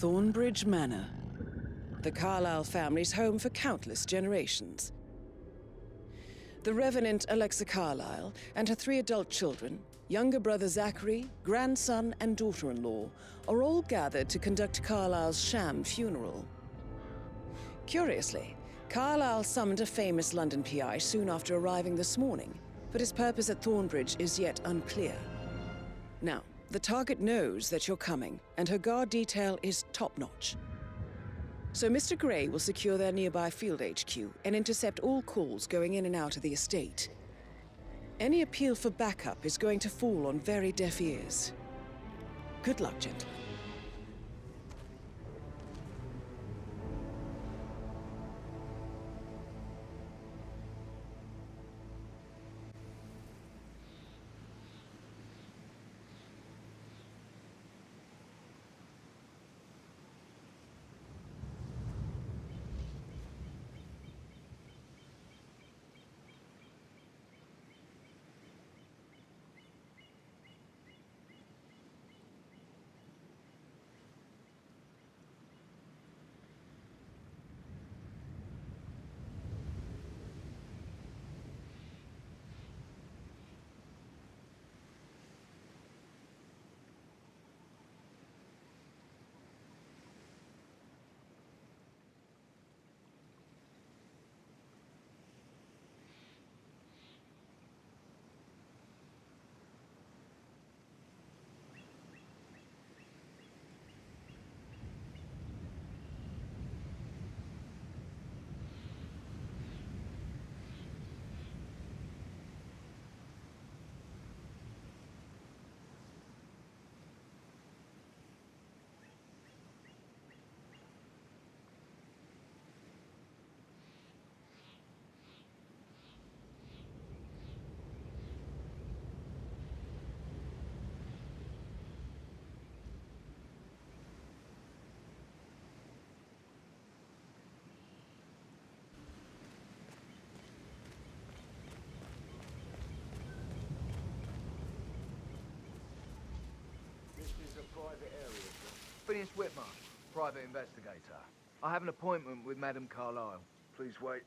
Thornbridge Manor. The Carlyle family's home for countless generations. The Revenant Alexa Carlyle and her 3 adult children, younger brother Zachary, grandson and daughter-in-law, are all gathered to conduct Carlyle's sham funeral. Curiously, Carlyle summoned a famous London PI soon after arriving this morning, but his purpose at Thornbridge is yet unclear. Now, the target knows that you're coming, and her guard detail is top-notch. So Mr. Gray will secure their nearby field HQ and intercept all calls going in and out of the estate. Any appeal for backup is going to fall on very deaf ears. Good luck, gentlemen. Private area. Phineas Whitmer, private investigator. I have an appointment with Madame Carlyle. Please wait.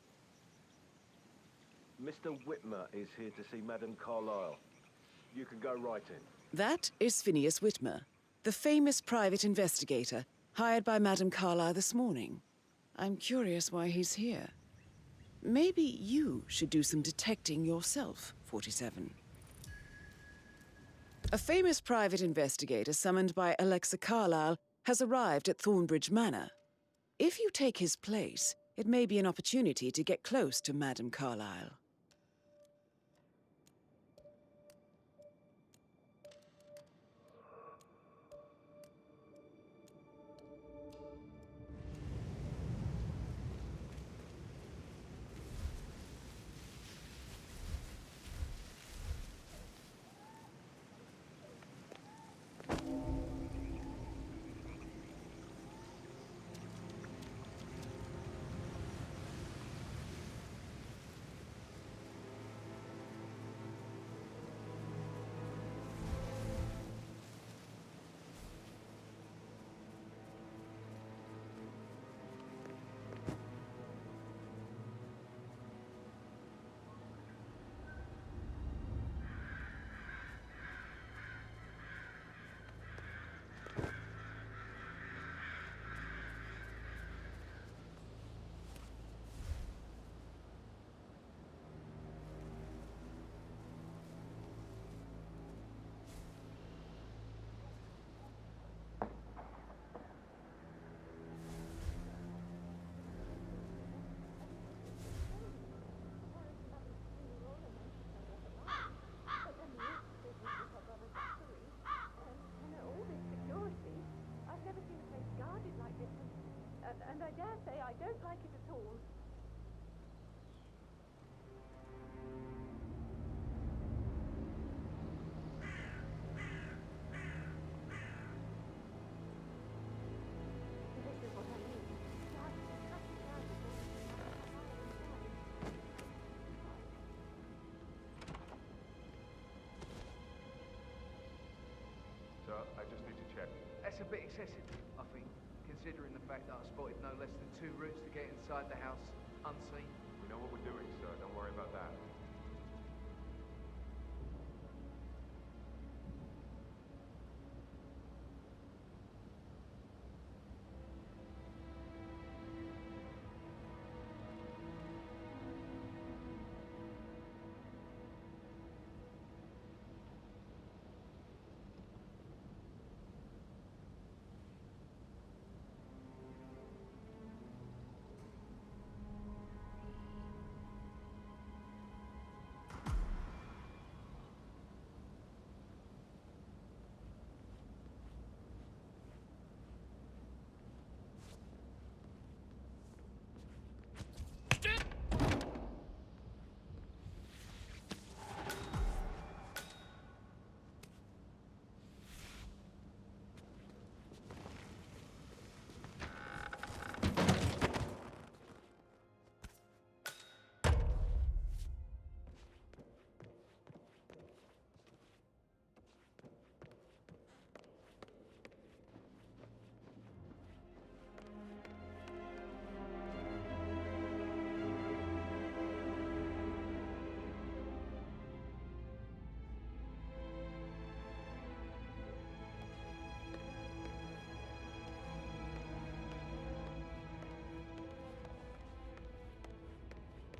Mr. Whitmer is here to see Madame Carlyle. You can go right in. That is Phineas Whitmer, the famous private investigator hired by Madame Carlyle this morning. I'm curious why he's here. Maybe you should do some detecting yourself, 47. A famous private investigator summoned by Alexa Carlyle has arrived at Thornbridge Manor. If you take his place, it may be an opportunity to get close to Madame Carlyle. And I dare say I don't like it at all. This is what I mean. Sir, I just need to check. That's a bit excessive, I think. considering the fact that I spotted no less than 2 routes to get inside the house unseen. We know what we're doing, sir. Don't worry about that.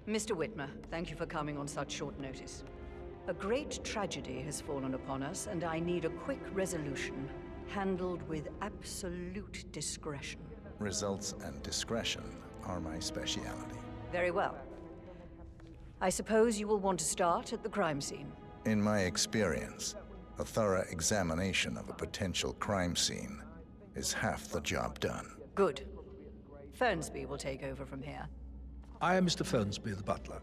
Mr. Whitmer, thank you for coming on such short notice. A great tragedy has fallen upon us, and I need a quick resolution, handled with absolute discretion. Results and discretion are my speciality. Very well. I suppose you will want to start at the crime scene. In my experience, a thorough examination of a potential crime scene is half the job done. Good. Fernsby will take over from here. I am Mr. Fernsby, the butler.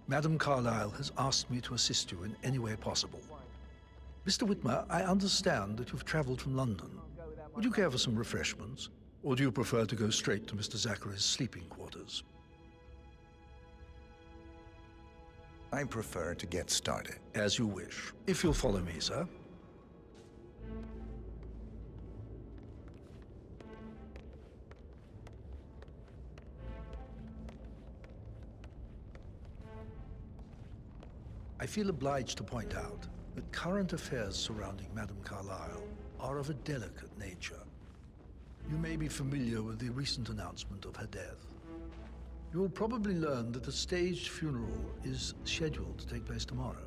Madam Carlyle has asked me to assist you in any way possible. Mr. Whitmer, I understand that you've traveled from London. Would you care for some refreshments? Or do you prefer to go straight to Mr. Zachary's sleeping quarters? I prefer to get started. As you wish. If you'll follow me, sir. I feel obliged to point out that current affairs surrounding Madame Carlyle are of a delicate nature. You may be familiar with the recent announcement of her death. You will probably learn that a staged funeral is scheduled to take place tomorrow.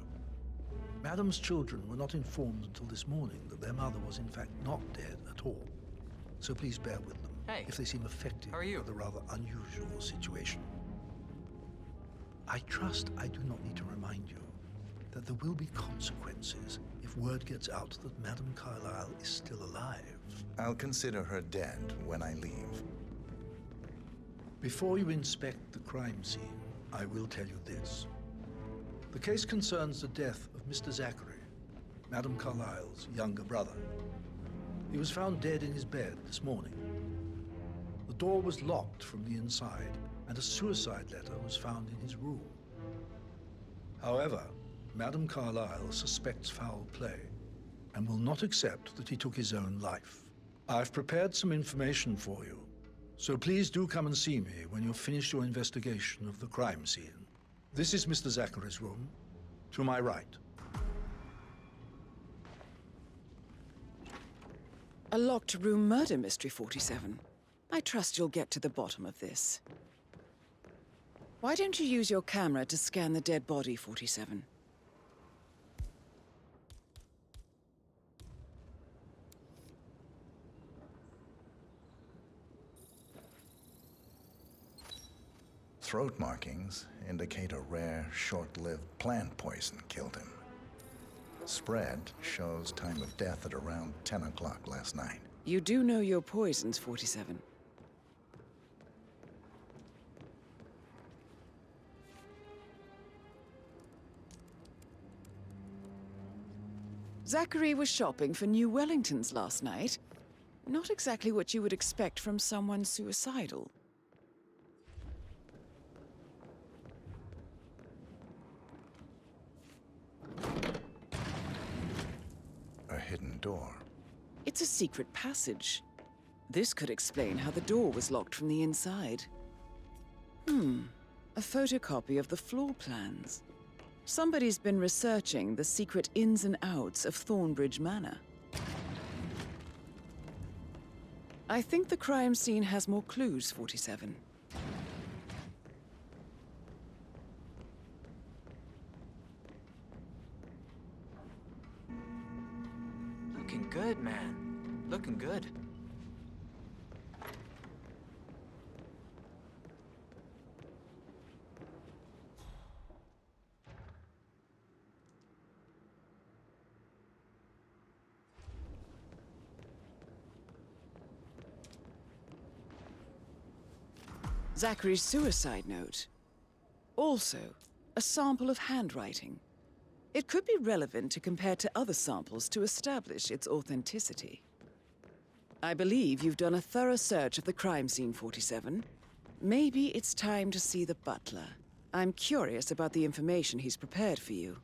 Madame's children were not informed until this morning that their mother was in fact not dead at all. So please bear with them if they seem affected by the rather unusual situation. I trust I do not need to remind you that there will be consequences if word gets out that Madame Carlyle is still alive. I'll consider her dead when I leave. Before you inspect the crime scene, I will tell you this. The case concerns the death of Mr. Zachary, Madame Carlyle's younger brother. He was found dead in his bed this morning. The door was locked from the inside, and a suicide letter was found in his room. However, Madame Carlyle suspects foul play and will not accept that he took his own life. I've prepared some information for you, so please do come and see me when you've finished your investigation of the crime scene. This is Mr. Zachary's room, to my right. A locked room murder mystery, 47. I trust you'll get to the bottom of this. Why don't you use your camera to scan the dead body, 47? Throat markings indicate a rare, short-lived plant poison killed him. Spread shows time of death at around 10 o'clock last night. You do know your poisons, 47. Zachary was shopping for new Wellingtons last night. Not exactly what you would expect from someone suicidal. A hidden door. It's a secret passage. This could explain how the door was locked from the inside. A photocopy of the floor plans. Somebody's been researching the secret ins and outs of Thornbridge Manor. I think the crime scene has more clues, 47. Looking good, man. Looking good. Zachary's suicide note. Also, a sample of handwriting. It could be relevant to compare to other samples to establish its authenticity. I believe you've done a thorough search of the crime scene, 47. Maybe it's time to see the butler. I'm curious about the information he's prepared for you.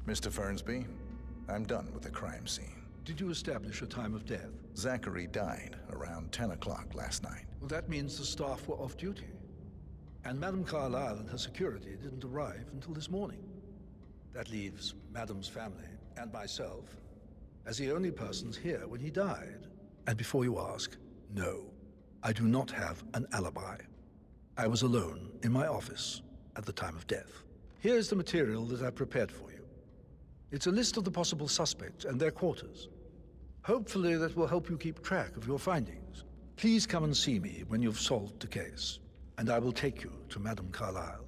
Mr. Fernsby, I'm done with the crime scene. Did you establish a time of death? Zachary died around 10 o'clock last night. Well, that means the staff were off duty. And Madame Carlyle and her security didn't arrive until this morning. That leaves Madame's family and myself as the only persons here when he died. And before you ask, no, I do not have an alibi. I was alone in my office at the time of death. Here's the material that I prepared for you. It's a list of the possible suspects and their quarters. Hopefully that will help you keep track of your findings. Please come and see me when you've solved the case, and I will take you to Madame Carlyle.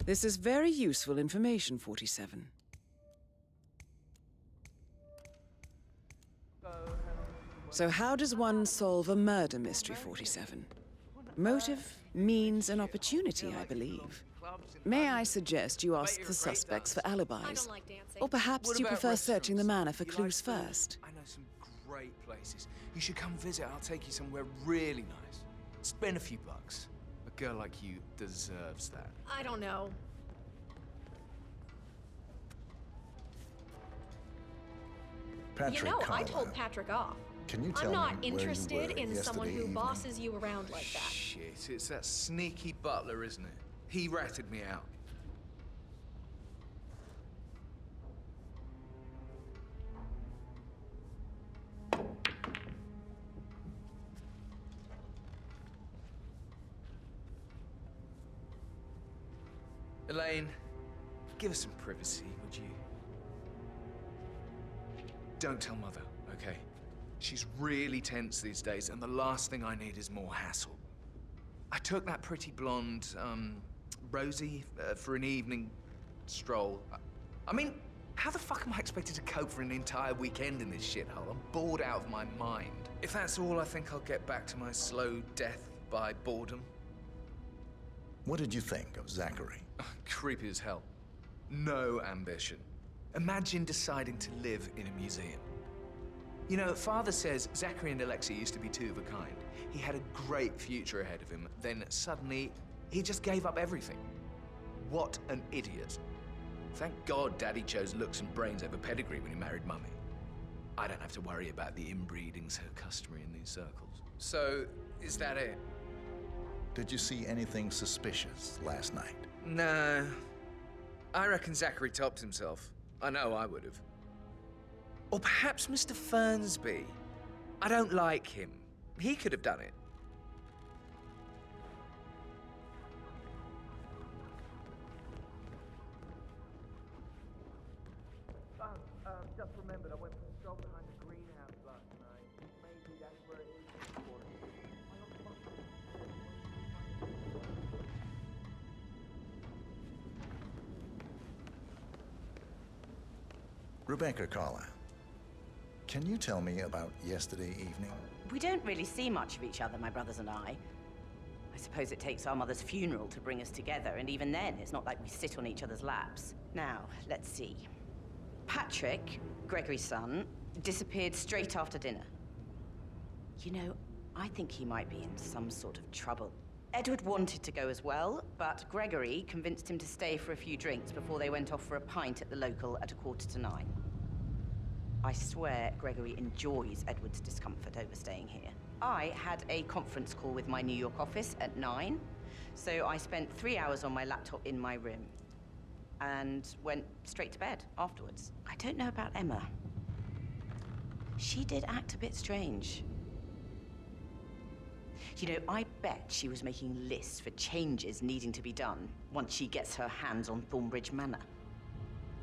This is very useful information, 47. So how does one solve a murder mystery, 47? Motive, means, and opportunity, I believe. May I suggest you ask the suspects for alibis? Or perhaps you prefer searching the manor for clues first? I know some great places. You should come visit. I'll take you somewhere really nice. Spend a few bucks. A girl like you deserves that. I don't know. Patrick You know, I Carlyle. told Patrick off. Can you tell I'm not me where you interested were in someone yesterday who evening? bosses you around like that. Shit, it's that sneaky butler, isn't it? He ratted me out. Elaine, give us some privacy, would you? Don't tell Mother, okay? She's really tense these days, and the last thing I need is more hassle. I took that pretty blonde, Rosie, for an evening stroll. I mean, how the fuck am I expected to cope for an entire weekend in this shithole? I'm bored out of my mind. If that's all, I think I'll get back to my slow death by boredom. What did you think of Zachary? Creepy as hell. No ambition. Imagine deciding to live in a museum. You know, Father says Zachary and Alexia used to be two of a kind. He had a great future ahead of him, then suddenly, he just gave up everything. What an idiot. Thank God Daddy chose looks and brains over pedigree when he married Mummy. I don't have to worry about the inbreeding so customary in these circles. So, is that it? Did you see anything suspicious last night? No. I reckon Zachary topped himself. I know I would have. Or perhaps Mr. Fernsby. I don't like him. He could have done it. Just remembered, I went for a stroll behind the greenhouse last night. Maybe that's where it is. Rebecca Carlyle, can you tell me about yesterday evening? We don't really see much of each other, my brothers and I. I suppose it takes our mother's funeral to bring us together, and even then, it's not like we sit on each other's laps. Now, let's see. Patrick, Gregory's son, disappeared straight after dinner. You know, I think he might be in some sort of trouble. Edward wanted to go as well, but Gregory convinced him to stay for a few drinks before they went off for a pint at the local at 9:15. I swear Gregory enjoys Edward's discomfort over staying here. I had a conference call with my New York office at 9, so I spent 3 hours on my laptop in my room and went straight to bed afterwards. I don't know about Emma. She did act a bit strange. You know, I bet she was making lists for changes needing to be done once she gets her hands on Thornbridge Manor.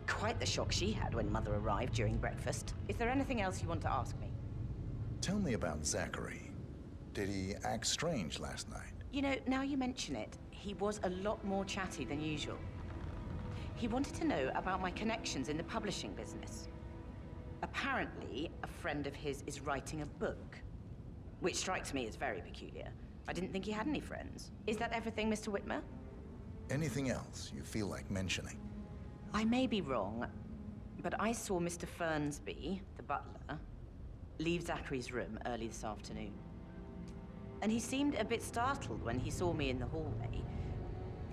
Quite the shock she had when Mother arrived during breakfast. Is there anything else you want to ask me? Tell me about Zachary. Did he act strange last night? You know, now you mention it, he was a lot more chatty than usual. He wanted to know about my connections in the publishing business. Apparently, a friend of his is writing a book, which strikes me as very peculiar. I didn't think he had any friends. Is that everything, Mr. Whitmer? Anything else you feel like mentioning? I may be wrong, but I saw Mr. Fernsby, the butler, leave Zachary's room early this afternoon. And he seemed a bit startled when he saw me in the hallway.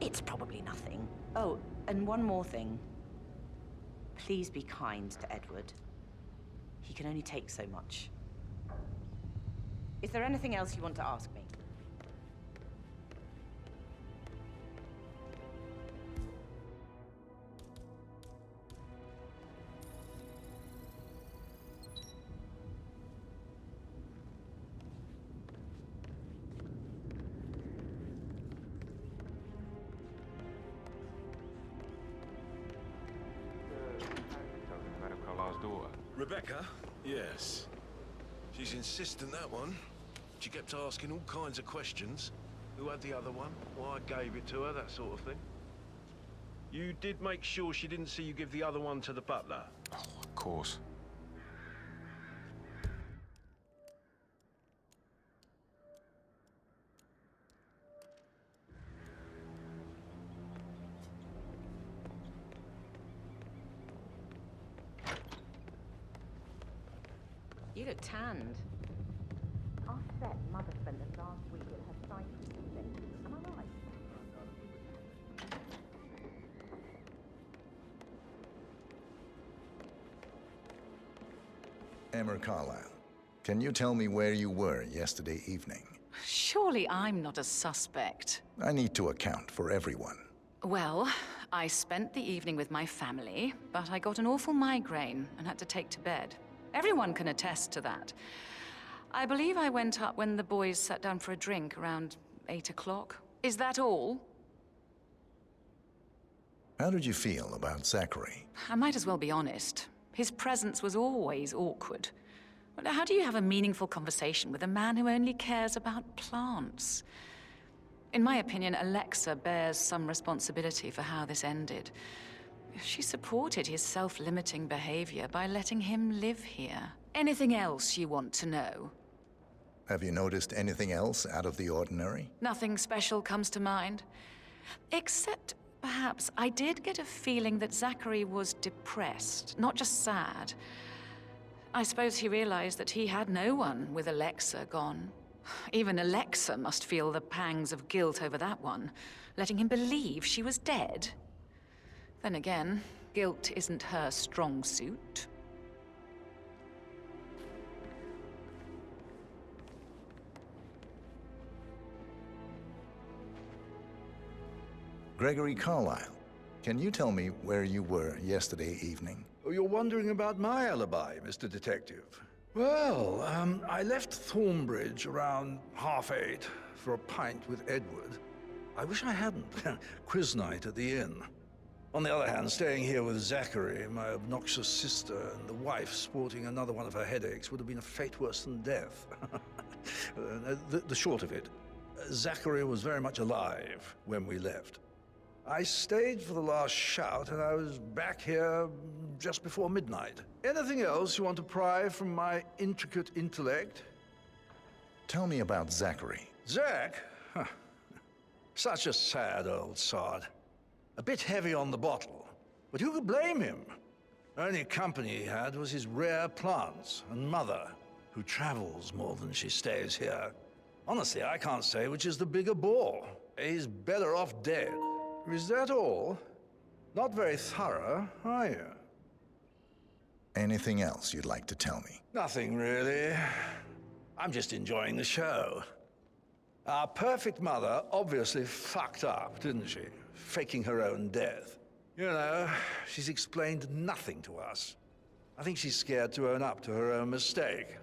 It's probably nothing. Oh, and one more thing. Please be kind to Edward. He can only take so much. Is there anything else you want to ask me? Madame Carlyle's daughter. Rebecca? Yes. She's insistent, that one. She kept asking all kinds of questions. Who had the other one? Why I gave it to her, that sort of thing. You did make sure she didn't see you give the other one to the butler? Oh, of course. You look tanned. I bet Mother spent the last week at her site meeting. Am I right? Emma Carlyle, can you tell me where you were yesterday evening? Surely I'm not a suspect. I need to account for everyone. Well, I spent the evening with my family, but I got an awful migraine and had to take to bed. Everyone can attest to that. I believe I went up when the boys sat down for a drink around 8 o'clock. Is that all? How did you feel about Zachary? I might as well be honest. His presence was always awkward. How do you have a meaningful conversation with a man who only cares about plants? In my opinion, Alexa bears some responsibility for how this ended. She supported his self-limiting behavior by letting him live here. Anything else you want to know? Have you noticed anything else out of the ordinary? Nothing special comes to mind. Except, perhaps, I did get a feeling that Zachary was depressed, not just sad. I suppose he realized that he had no one with Alexa gone. Even Alexa must feel the pangs of guilt over that one, letting him believe she was dead. Then again, guilt isn't her strong suit. Gregory Carlyle, can you tell me where you were yesterday evening? Oh, you're wondering about my alibi, Mr. Detective. Well, I left Thornbridge around 8:30 for a pint with Edward. I wish I hadn't. Quiz night at the inn. On the other hand, staying here with Zachary, my obnoxious sister, and the wife sporting another one of her headaches would have been a fate worse than death. The short of it, Zachary was very much alive when we left. I stayed for the last shout, and I was back here just before midnight. Anything else you want to pry from my intricate intellect? Tell me about Zachary. Zach? Huh. Such a sad old sod. A bit heavy on the bottle, but who could blame him? Only company he had was his rare plants and mother, who travels more than she stays here. Honestly, I can't say which is the bigger bore. He's better off dead. Is that all? Not very thorough, are you? Anything else you'd like to tell me? Nothing, really. I'm just enjoying the show. Our perfect mother obviously fucked up, didn't she? Faking her own death. You know, she's explained nothing to us. I think she's scared to own up to her own mistake.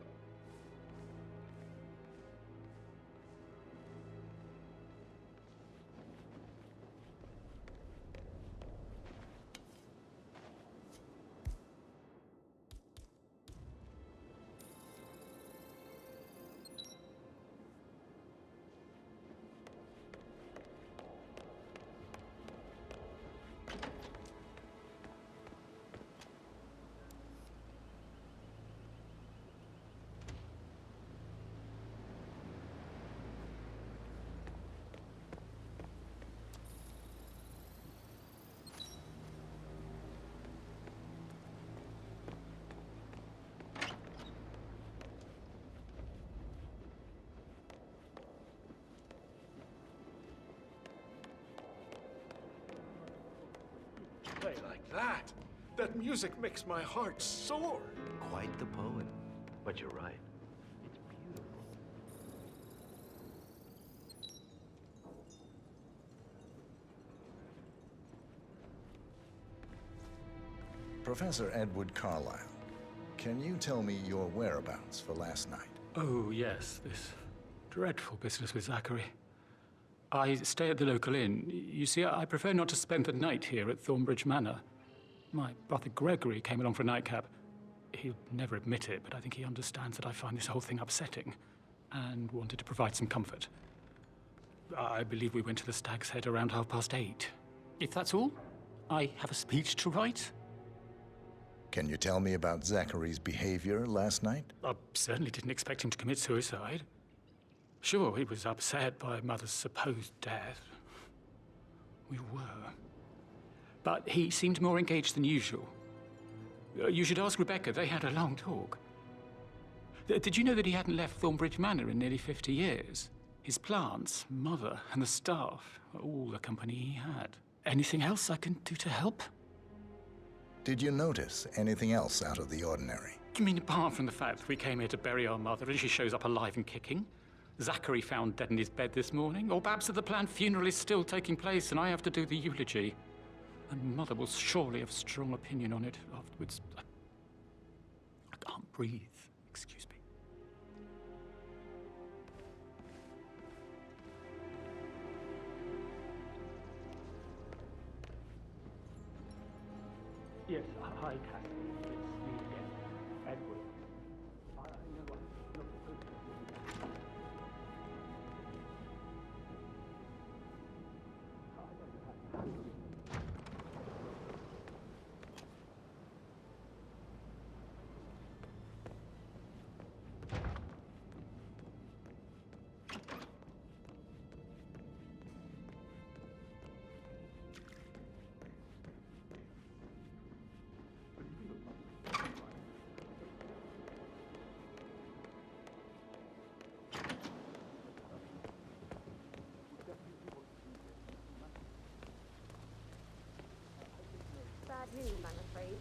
Play like that. That music makes my heart soar. Quite the poet. But you're right. It's beautiful. Professor Edward Carlyle, can you tell me your whereabouts for last night? Oh, yes, this dreadful business with Zachary. I stay at the local inn. You see, I prefer not to spend the night here at Thornbridge Manor. My brother Gregory came along for a nightcap. He'll never admit it, but I think he understands that I find this whole thing upsetting and wanted to provide some comfort. I believe we went to the Stag's Head around 8:30. If that's all, I have a speech to write. Can you tell me about Zachary's behavior last night? I certainly didn't expect him to commit suicide. Sure, he was upset by Mother's supposed death. We were. But he seemed more engaged than usual. You should ask Rebecca. They had a long talk. Did you know that he hadn't left Thornbridge Manor in nearly 50 years? His plants, Mother, and the staff, all the company he had. Anything else I can do to help? Did you notice anything else out of the ordinary? You mean apart from the fact that we came here to bury our mother and she shows up alive and kicking? Zachary found dead in his bed this morning? Or perhaps that the planned funeral is still taking place and I have to do the eulogy? And Mother will surely have a strong opinion on it afterwards. I can't breathe. Excuse me. Yes, hi, Kathy. It's me again, Edward. You know what? Look, Bad news, I'm afraid.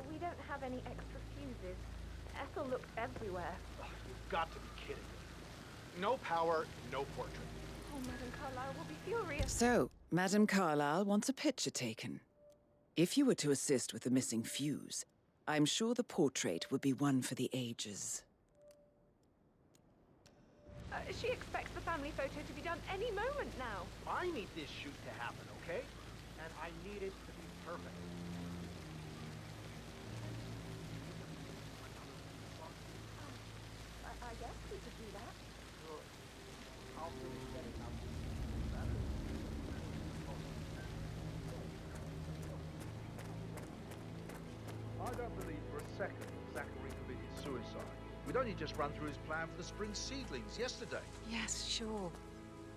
We don't have any extra fuses. Ethel looked everywhere. Oh, you've got to be kidding me. No power, no portrait. Oh, Madame Carlyle will be furious. So, Madame Carlyle wants a picture taken. If you were to assist with the missing fuse, I'm sure the portrait would be one for the ages. She expects the family photo to be done any moment now. I need this shoot to happen, okay? And I need it to be perfect. I guess we could do that. Sure. I'll finish setting up. I don't believe for a second Zachary committed suicide. We'd only just run through his plan for the spring seedlings yesterday. Yes, sure.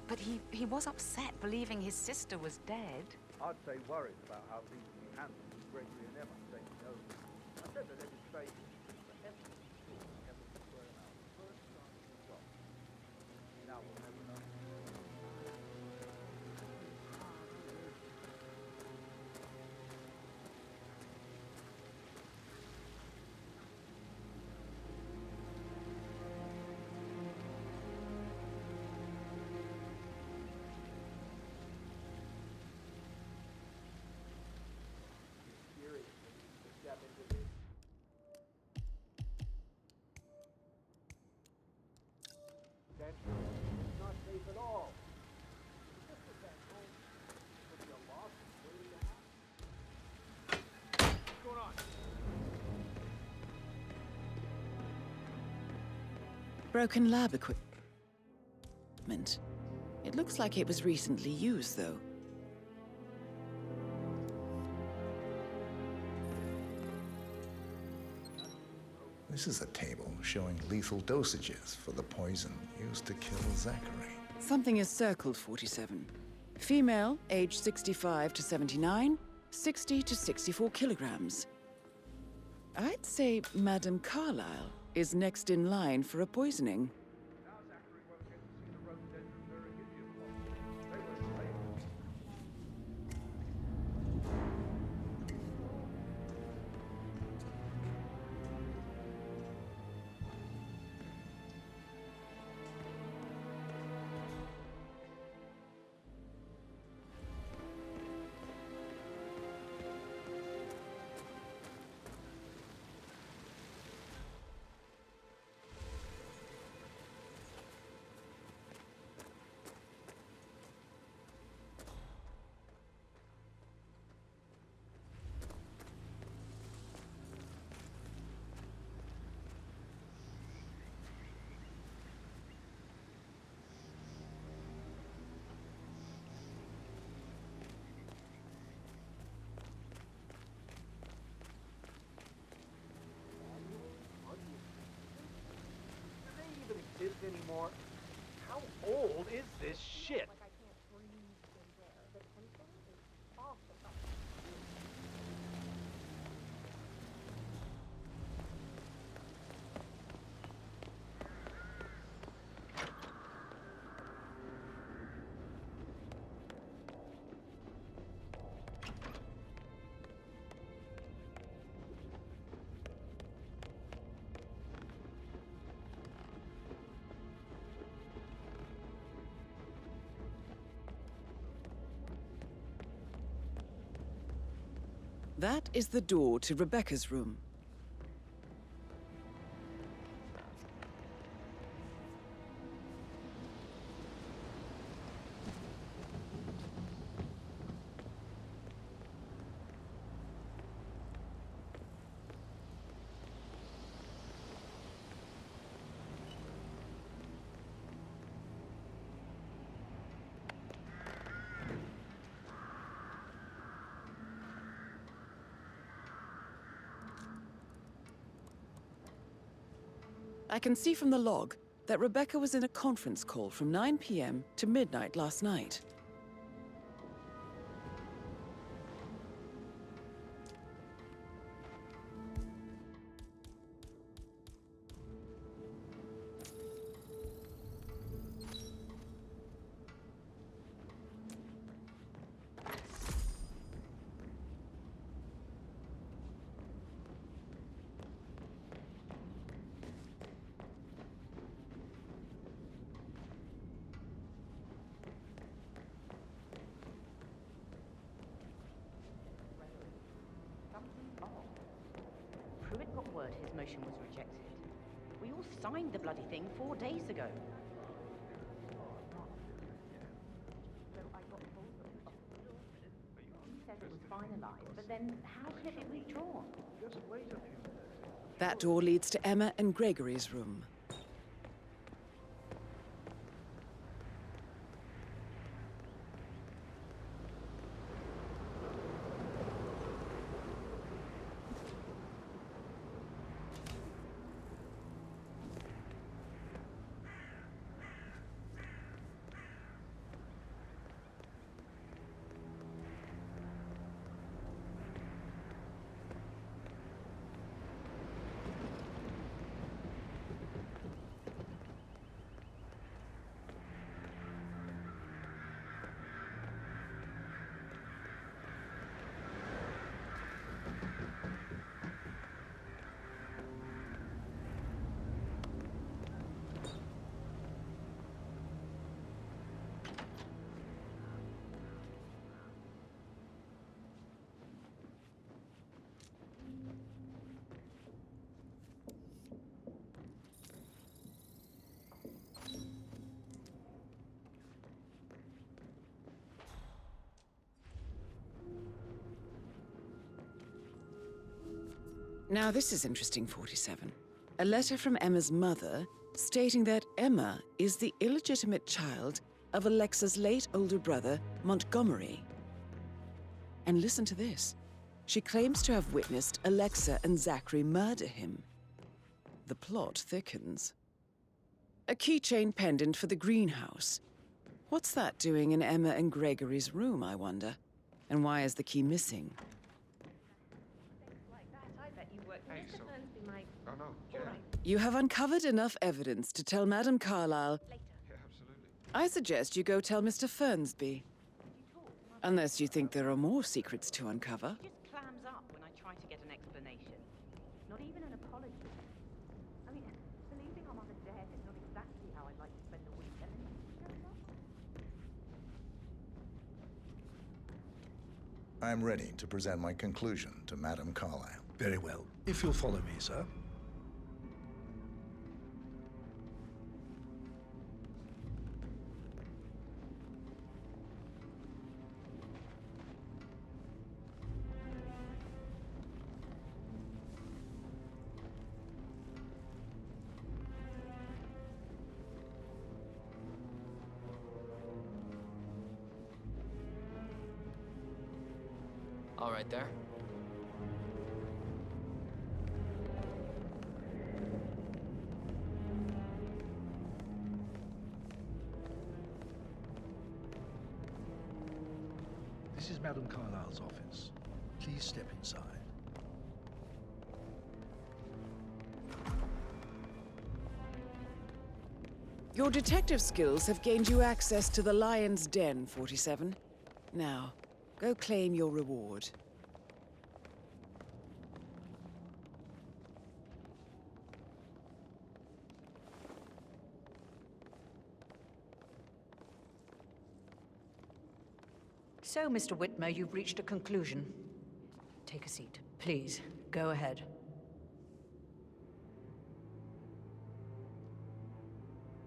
But he was upset believing his sister was dead. I'd say worried about how things will be handled with Gregory and Emma saying no. I said that every trade but Emma was sure Emma would burn out the first time she got. Now we'll never know. It's not safe at all. Just a pencil. Could be a loss waiting to happen. What's going on? Broken lab equipment. It looks like it was recently used, though. This is a table showing lethal dosages for the poison used to kill Zachary. Something is circled 47. Female, age 65 to 79, 60 to 64 kilograms. I'd say Madame Carlyle is next in line for a poisoning. Anymore. How old is this shit? Like I can't breathe in there. The tension is off the top. That is the door to Rebecca's room. I can see from the log that Rebecca was in a conference call from 9 p.m. to midnight last night. Pruitt got word his motion was rejected. We all signed the bloody thing 4 days ago. So I got hold of it. He says it was finalized, but then how could it be withdrawn? Just wait a few minutes. That door leads to Emma and Gregory's room. Now this is interesting, 47. A letter from Emma's mother stating that Emma is the illegitimate child of Alexa's late older brother, Montgomery. And listen to this. She claims to have witnessed Alexa and Zachary murder him. The plot thickens. A keychain pendant for the greenhouse. What's that doing in Emma and Gregory's room, I wonder? And why is the key missing? Oh, no, yeah. You have uncovered enough evidence to tell Madame Carlyle. Yeah, absolutely. I suggest you go tell Mr. Fernsby. Unless you think there are more secrets to uncover. He just clams up when I try to get an explanation. Not even an apology. I mean, believing our mother's dead is not exactly how I'd like to spend the weekend. I'm ready to present my conclusion to Madame Carlyle. Very well. If you'll follow me, sir. All right there. This is Madame Carlyle's office. Please step inside. Your detective skills have gained you access to the Lion's Den, 47. Now, go claim your reward. So, Mr. Whitmer, you've reached a conclusion. Take a seat. Please, go ahead.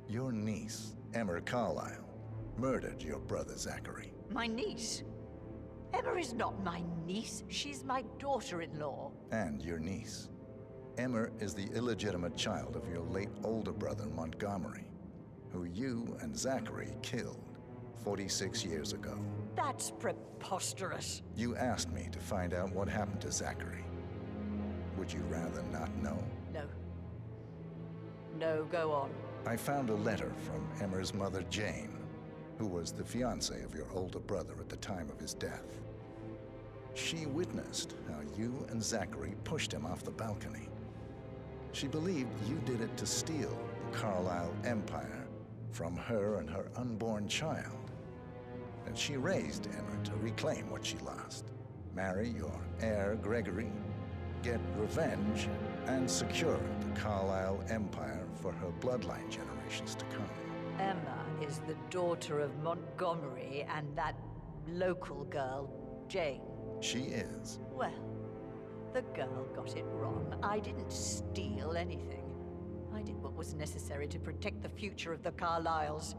Your niece, Emma Carlyle, murdered your brother Zachary. My niece? Emma is not my niece. She's my daughter-in-law. And your niece. Emma is the illegitimate child of your late older brother Montgomery, who you and Zachary killed 46 years ago. That's preposterous. You asked me to find out what happened to Zachary. Would you rather not know? No. No, go on. I found a letter from Emma's mother, Jane, who was the fiancée of your older brother at the time of his death. She witnessed how you and Zachary pushed him off the balcony. She believed you did it to steal the Carlyle empire from her and her unborn child. And she raised Emma to reclaim what she lost, marry your heir, Gregory, get revenge, and secure the Carlyle empire for her bloodline generations to come. Emma is the daughter of Montgomery and that local girl, Jane. She is. Well, the girl got it wrong. I didn't steal anything. I did what was necessary to protect the future of the Carlyles.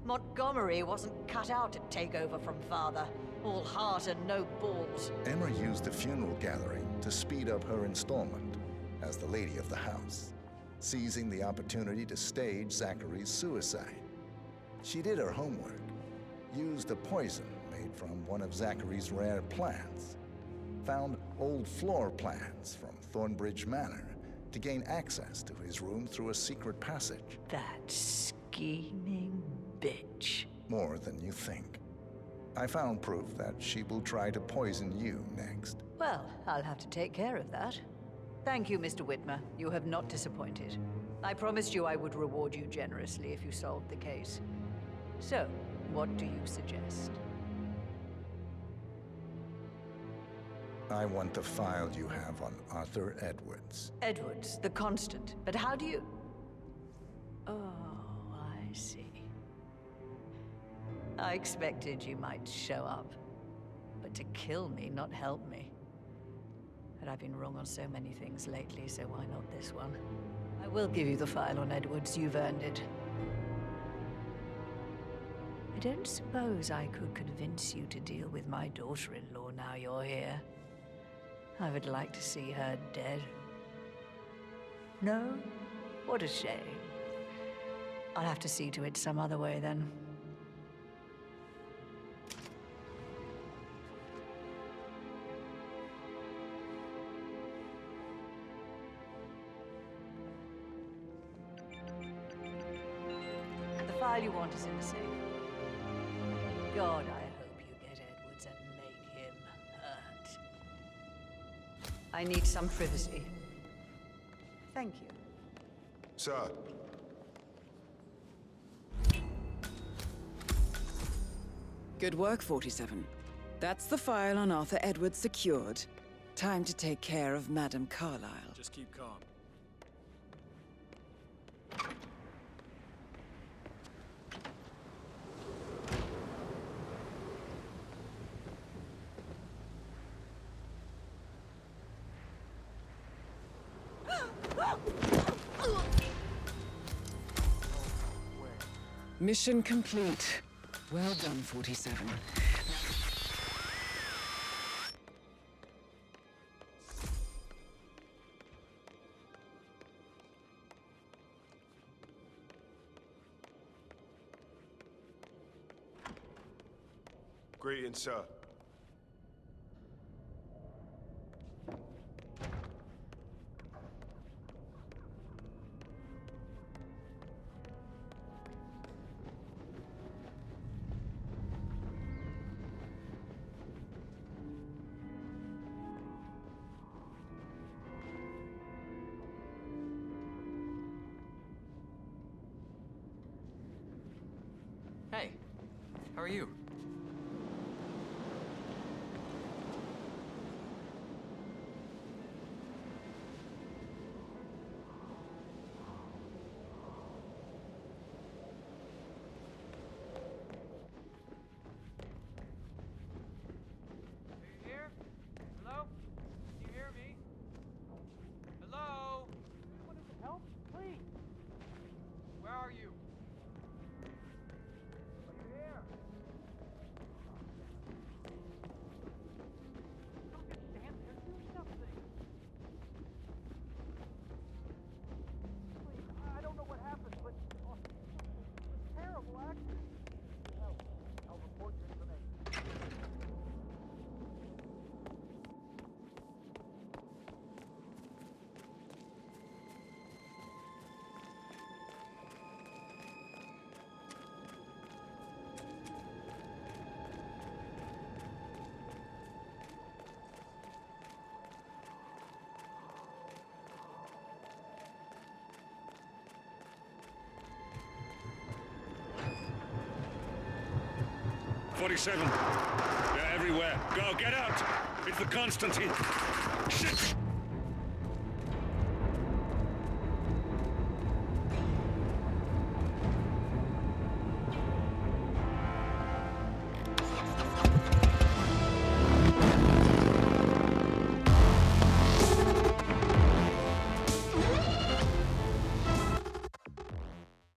Montgomery wasn't cut out to take over from father. All heart and no balls. Emma used the funeral gathering to speed up her installment as the lady of the house, seizing the opportunity to stage Zachary's suicide. She did her homework, used a poison made from one of Zachary's rare plants, found old floor plans from Thornbridge Manor to gain access to his room through a secret passage. That scheming bitch. More than you think. I found proof that she will try to poison you next. Well, I'll have to take care of that. Thank you, Mr. Whitmer. You have not disappointed. I promised you I would reward you generously if you solved the case. So, what do you suggest? I want the file you have on Arthur Edwards. Edwards, the Constant. But how do you... Oh, I see. I expected you might show up. But to kill me, not help me. But I've been wrong on so many things lately, so why not this one? I will give you the file on Edwards. You've earned it. I don't suppose I could convince you to deal with my daughter-in-law now you're here. I would like to see her dead. No? What a shame. I'll have to see to it some other way then. The file you want is in the safe. God, I hope you get Edwards and make him hurt. I need some privacy. Thank you. Sir. Good work, 47. That's the file on Arthur Edwards secured. Time to take care of Madame Carlyle. Just keep calm. Mission complete. Well done, 47. Greetings, sir. Hey, how are you? They're everywhere. Go, get out! It's the Constantine. Shit!